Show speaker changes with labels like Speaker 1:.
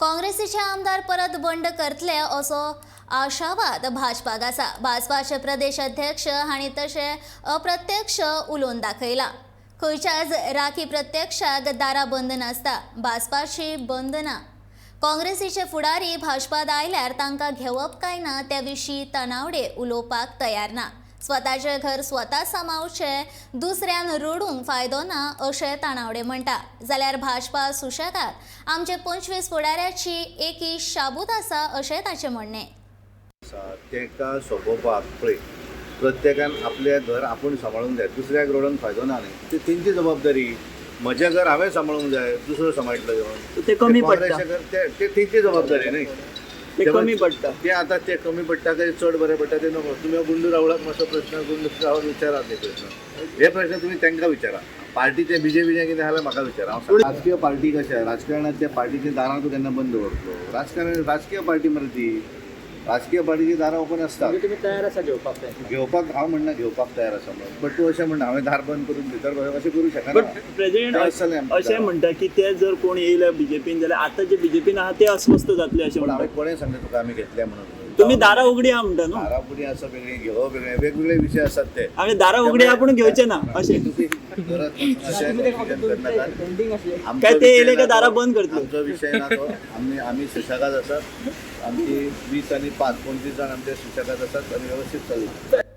Speaker 1: काँग्रेसीचे आमदार परत बंड करतले असो आशावाद भाजपाक आसा। भाजपाचे प्रदेश अध्यक्ष हांणी तशें अप्रत्यक्ष उलोवन दाखयला। खंयच्याच राखी प्रत्यक्षाक दारां बंद नासता। भाजपाची बंद ना। काँग्रेसीचे फुडारी भाजपात आयल्यार तांकां घेवप काय ना त्या विशीं तणावडे उलोवपाक तयार ना। स्वताचे घर स्वता सांबाळचें, दुसऱ्यान रडूंक फायदो ना अशें ताणावडे म्हणटा। जाल्यार भाजपा सुशेगाद आमचे 25 फुडाऱ्याची एकी शाबूत आसा अशें ताचें म्हणणें।
Speaker 2: तेका सोंपोवपाक पळय प्रत्येकान आपलें घर आपूण सांबाळूंक जाय, दुसऱ्याक रडोवन फायदो ना न्ही। ती तेंची जबाबदारी। म्हजें घर हांवें सांबाळूंक जाय, दुसरो सांबाळटलो घेवन
Speaker 3: ते कमी पडटा।
Speaker 2: काँग्रेसचें घर ते तेंची जबाबदारी न्ही।
Speaker 3: ते कमी पडटा।
Speaker 2: ते आतां ते कमी पडटा काय चड बरें पडटा ते नको। तुमी गुंडू रावळाक मातसो प्रश्न गुंडू रावळ विचारा ते प्रश्न। हे प्रश्न तुमी तांकां विचारा। पार्टीचे बीजेपीचे कितें जाल्यार म्हाका विचारा। राजकीय पार्टी कशें आसा, राजकारणात त्या पार्टीच्या दारां तूं केन्ना बंद दवरतलो? राजकीय पार्टी मरे ती। राजकीय पार्टीची दारां ओपन आसता।
Speaker 3: तुमी तयार आसा घेवपाक?
Speaker 2: घेवपाक हांव म्हणना घेवपाक तयार आसा म्हणून, बट तूं अशें म्हणना हांवें दार बंद करून भितर बसप अशें करूं शकना।
Speaker 3: बट प्रेसिडेंट अशें म्हणटा की ते जर कोण येयले बीजेपीन जाल्यार आतां जे बीजेपीन आहा ते अस्वस्थ जातले अशें
Speaker 2: पण
Speaker 3: म्हणटा।
Speaker 2: हांवें कोणें सांगलें तुका आमी घेतल्या म्हणून?
Speaker 3: तुम्ही दारां उगडी आहा म्हणटा न्हू?
Speaker 2: दारां उगडी आसा वेगळी, घेवप वेगळें, वेगवेगळे विशय आसात ते।
Speaker 3: आमी दारां उगडी आपूण घेवचे ना अशें काय ते येयले काय दारां बंद करतले?
Speaker 2: आमचो विशय ना तो। आमी सुशेगाद आसात। आमची 20 आनी 5 25 जाण आमचे सुशेगाद आसात आनी वेवस्थीत चलता।